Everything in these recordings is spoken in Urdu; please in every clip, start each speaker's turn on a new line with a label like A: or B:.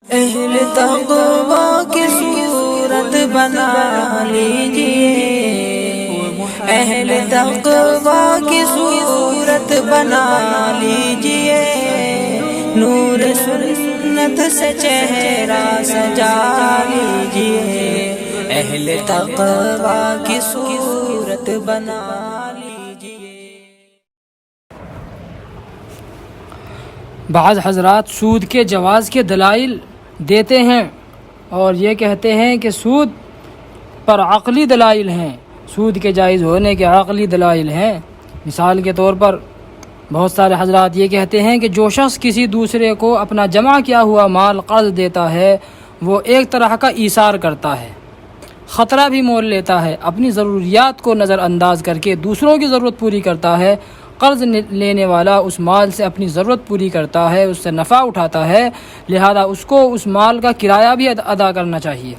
A: اہل تقویٰ کی صورت بنا لیجئے، اہل تقویٰ کی صورت بنا لیجئے، نور سنت سے چہرہ سجا لیجئے، اہل تقویٰ کی صورت بنا لیجئے۔
B: بعض حضرات سود کے جواز کے دلائل دیتے ہیں اور یہ کہتے ہیں کہ سود پر عقلی دلائل ہیں، سود کے جائز ہونے کے عقلی دلائل ہیں۔ مثال کے طور پر بہت سارے حضرات یہ کہتے ہیں کہ جو شخص کسی دوسرے کو اپنا جمع کیا ہوا مال قرض دیتا ہے وہ ایک طرح کا ایثار کرتا ہے، خطرہ بھی مول لیتا ہے، اپنی ضروریات کو نظر انداز کر کے دوسروں کی ضرورت پوری کرتا ہے۔ قرض لینے والا اس مال سے اپنی ضرورت پوری کرتا ہے، اس سے نفع اٹھاتا ہے، لہذا اس کو اس مال کا کرایہ بھی ادا کرنا چاہیے۔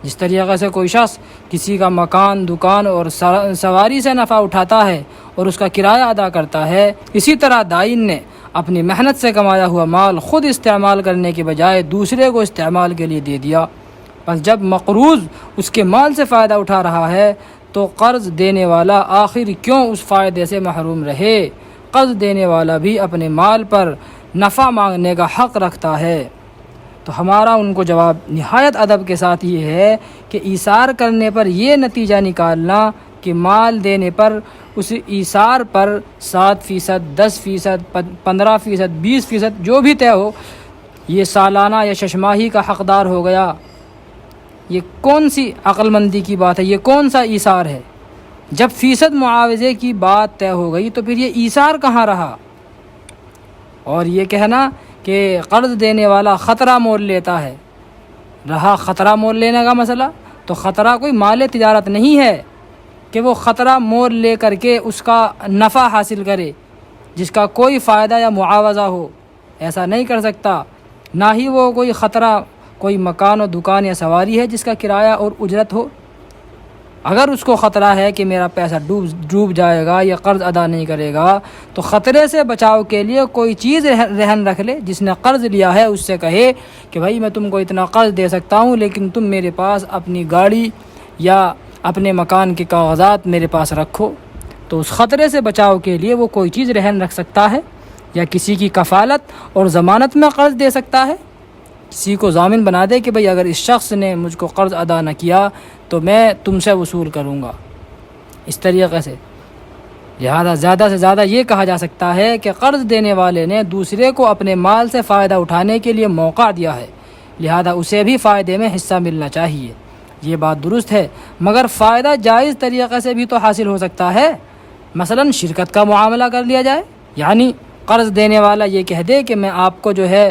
B: جس طریقے سے کوئی شخص کسی کا مکان، دکان اور سواری سے نفع اٹھاتا ہے اور اس کا کرایہ ادا کرتا ہے، اسی طرح دائن نے اپنی محنت سے کمایا ہوا مال خود استعمال کرنے کے بجائے دوسرے کو استعمال کے لیے دے دیا۔ پس جب مقروض اس کے مال سے فائدہ اٹھا رہا ہے تو قرض دینے والا آخر کیوں اس فائدے سے محروم رہے؟ قرض دینے والا بھی اپنے مال پر نفع مانگنے کا حق رکھتا ہے۔ تو ہمارا ان کو جواب نہایت ادب کے ساتھ یہ ہے کہ ایثار کرنے پر یہ نتیجہ نکالنا کہ مال دینے پر اس ایثار پر 7%، 10%، 15%، 20% جو بھی طے ہو، یہ سالانہ یا ششماہی کا حقدار ہو گیا۔ یہ کون سی عقل مندی کی بات ہے؟ یہ کون سا ایثار ہے؟ جب فیصد معاوضے کی بات طے ہو گئی تو پھر یہ ایثار کہاں رہا؟ اور یہ کہنا کہ قرض دینے والا خطرہ مول لیتا ہے، رہا خطرہ مول لینے کا مسئلہ، تو خطرہ کوئی مال تجارت نہیں ہے کہ وہ خطرہ مول لے کر کے اس کا نفع حاصل کرے جس کا کوئی فائدہ یا معاوضہ ہو، ایسا نہیں کر سکتا۔ نہ ہی وہ کوئی خطرہ کوئی مکان و دکان یا سواری ہے جس کا کرایہ اور اجرت ہو۔ اگر اس کو خطرہ ہے کہ میرا پیسہ ڈوب جائے گا یا قرض ادا نہیں کرے گا تو خطرے سے بچاؤ کے لیے کوئی چیز رہن رکھ لے۔ جس نے قرض لیا ہے اس سے کہے کہ بھائی میں تم کو اتنا قرض دے سکتا ہوں لیکن تم میرے پاس اپنی گاڑی یا اپنے مکان کے کاغذات میرے پاس رکھو۔ تو اس خطرے سے بچاؤ کے لیے وہ کوئی چیز رہن رکھ سکتا ہے یا کسی کی کفالت اور ضمانت میں قرض دے سکتا ہے، کسی کو ضامن بنا دے کہ بھئی اگر اس شخص نے مجھ کو قرض ادا نہ کیا تو میں تم سے وصول کروں گا، اس طریقے سے۔ لہذا زیادہ سے زیادہ یہ کہا جا سکتا ہے کہ قرض دینے والے نے دوسرے کو اپنے مال سے فائدہ اٹھانے کے لیے موقع دیا ہے، لہذا اسے بھی فائدے میں حصہ ملنا چاہیے۔ یہ بات درست ہے، مگر فائدہ جائز طریقے سے بھی تو حاصل ہو سکتا ہے۔ مثلا شرکت کا معاملہ کر لیا جائے، یعنی قرض دینے والا یہ کہہ دے کہ میں آپ کو جو ہے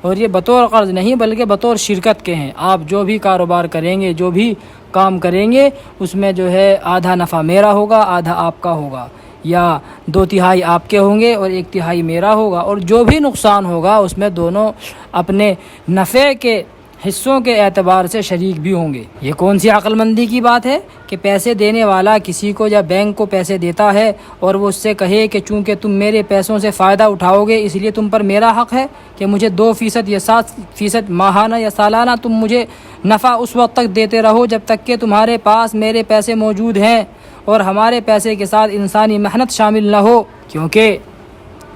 B: اور یہ بطور قرض نہیں بلکہ بطور شرکت کے ہیں، آپ جو بھی کاروبار کریں گے، جو بھی کام کریں گے اس میں جو ہے آدھا نفع میرا ہوگا، آدھا آپ کا ہوگا، یا 2/3 آپ کے ہوں گے اور 1/3 میرا ہوگا، اور جو بھی نقصان ہوگا اس میں دونوں اپنے نفع کے حصوں کے اعتبار سے شریک بھی ہوں گے۔ یہ کون سی عقل مندی کی بات ہے کہ پیسے دینے والا کسی کو یا بینک کو پیسے دیتا ہے اور وہ اس سے کہے کہ چونکہ تم میرے پیسوں سے فائدہ اٹھاؤ گے اس لیے تم پر میرا حق ہے کہ مجھے 2% یا 7% ماہانہ یا سالانہ تم مجھے نفع اس وقت تک دیتے رہو جب تک کہ تمہارے پاس میرے پیسے موجود ہیں اور ہمارے پیسے کے ساتھ انسانی محنت شامل نہ ہو، کیونکہ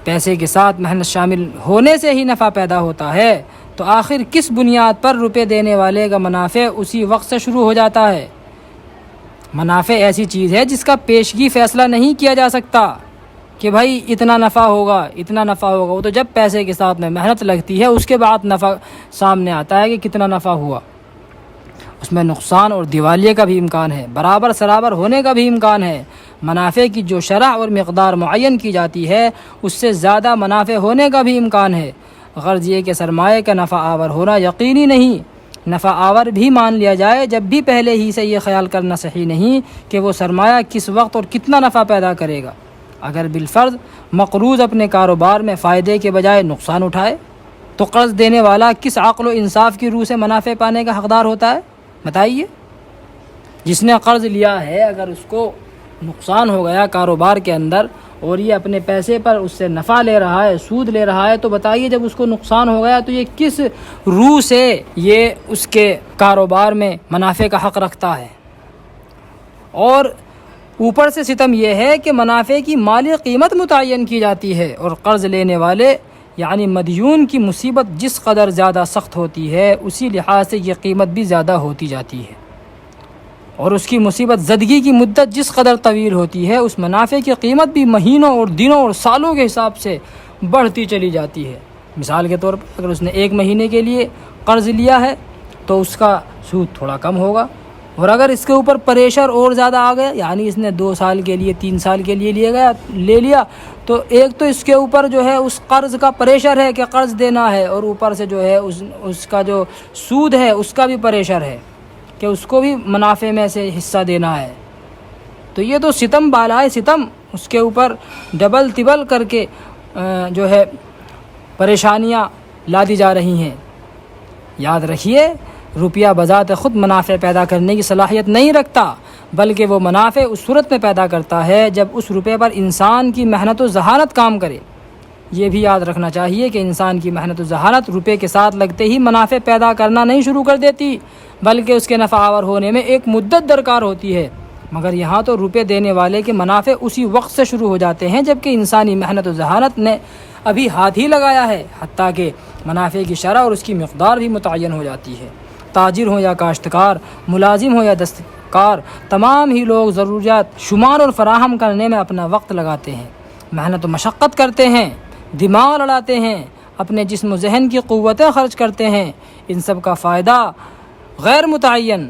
B: پیسے کے ساتھ محنت شامل ہونے سے ہی نفع پیدا ہوتا ہے۔ تو آخر کس بنیاد پر روپے دینے والے کا منافع اسی وقت سے شروع ہو جاتا ہے؟ منافع ایسی چیز ہے جس کا پیشگی فیصلہ نہیں کیا جا سکتا کہ بھائی اتنا نفع ہوگا، اتنا نفع ہوگا۔ وہ تو جب پیسے کے ساتھ میں محنت لگتی ہے اس کے بعد نفع سامنے آتا ہے کہ کتنا نفع ہوا۔ اس میں نقصان اور دیوالیے کا بھی امکان ہے، برابر سرابر ہونے کا بھی امکان ہے۔ منافع کی جو شرح اور مقدار معین کی جاتی ہے اس سے زیادہ منافع ہونے کا بھی امکان ہے۔ غرض یہ کہ سرمایہ کا نفع آور ہونا یقینی نہیں، نفع آور بھی مان لیا جائے جب بھی پہلے ہی سے یہ خیال کرنا صحیح نہیں کہ وہ سرمایہ کس وقت اور کتنا نفع پیدا کرے گا۔ اگر بالفرض مقروض اپنے کاروبار میں فائدے کے بجائے نقصان اٹھائے تو قرض دینے والا کس عقل و انصاف کی روح سے منافع پانے کا حقدار ہوتا ہے؟ بتائیے۔ جس نے قرض لیا ہے اگر اس کو نقصان ہو گیا کاروبار کے اندر اور یہ اپنے پیسے پر اس سے نفع لے رہا ہے، سود لے رہا ہے، تو بتائیے جب اس کو نقصان ہو گیا تو یہ کس روح سے یہ اس کے کاروبار میں منافع کا حق رکھتا ہے؟ اور اوپر سے ستم یہ ہے کہ منافع کی مالی قیمت متعین کی جاتی ہے، اور قرض لینے والے یعنی مدیون کی مصیبت جس قدر زیادہ سخت ہوتی ہے اسی لحاظ سے یہ قیمت بھی زیادہ ہوتی جاتی ہے، اور اس کی مصیبت زدگی کی مدت جس قدر طویل ہوتی ہے اس منافع کی قیمت بھی مہینوں اور دنوں اور سالوں کے حساب سے بڑھتی چلی جاتی ہے۔ مثال کے طور پر اگر اس نے 1 مہینے کے لیے قرض لیا ہے تو اس کا سود تھوڑا کم ہوگا، اور اگر اس کے اوپر پریشر اور زیادہ آ گیا، یعنی اس نے 2 سال کے لیے 3 سال کے لیے لے لیا، تو ایک تو اس کے اوپر جو ہے اس قرض کا پریشر ہے کہ قرض دینا ہے، اور اوپر سے جو ہے اس کا جو سود ہے اس کا بھی پریشر ہے کہ اس کو بھی منافع میں سے حصہ دینا ہے۔ تو یہ تو ستم بالائے ستم اس کے اوپر ڈبل تبل کر کے جو ہے پریشانیاں لا دی جا رہی ہیں۔ یاد رکھیے، روپیہ بذات خود منافع پیدا کرنے کی صلاحیت نہیں رکھتا، بلکہ وہ منافع اس صورت میں پیدا کرتا ہے جب اس روپے پر انسان کی محنت و ذہانت کام کرے۔ یہ بھی یاد رکھنا چاہیے کہ انسان کی محنت و ذہانت روپے کے ساتھ لگتے ہی منافع پیدا کرنا نہیں شروع کر دیتی، بلکہ اس کے نفع آور ہونے میں ایک مدت درکار ہوتی ہے۔ مگر یہاں تو روپے دینے والے کے منافع اسی وقت سے شروع ہو جاتے ہیں جبکہ انسانی محنت و ذہانت نے ابھی ہاتھ ہی لگایا ہے، حتیٰ کہ منافع کی شرح اور اس کی مقدار بھی متعین ہو جاتی ہے۔ تاجر ہو یا کاشتکار، ملازم ہو یا دستکار، تمام ہی لوگ ضروریات شمار اور فراہم کرنے میں اپنا وقت لگاتے ہیں، محنت و مشقت کرتے ہیں، دماغ لڑاتے ہیں، اپنے جسم و ذہن کی قوتیں خرچ کرتے ہیں۔ ان سب کا فائدہ غیر متعین،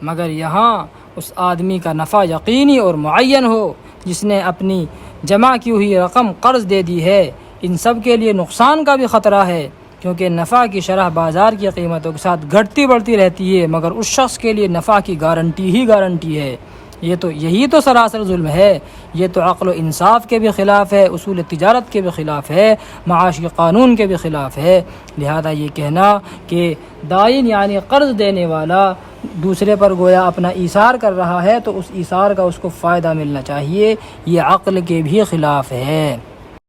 B: مگر یہاں اس آدمی کا نفع یقینی اور معین ہو جس نے اپنی جمع کی ہوئی رقم قرض دے دی ہے۔ ان سب کے لیے نقصان کا بھی خطرہ ہے، کیونکہ نفع کی شرح بازار کی قیمتوں کے ساتھ گھٹتی بڑھتی رہتی ہے، مگر اس شخص کے لیے نفع کی گارنٹی ہی گارنٹی ہے۔ یہی تو سراسر ظلم ہے، یہ تو عقل و انصاف کے بھی خلاف ہے، اصول تجارت کے بھی خلاف ہے، معاشی قانون کے بھی خلاف ہے۔ لہذا یہ کہنا کہ دائن یعنی قرض دینے والا دوسرے پر گویا اپنا ایثار کر رہا ہے تو اس ایثار کا اس کو فائدہ ملنا چاہیے، یہ عقل کے بھی خلاف ہے۔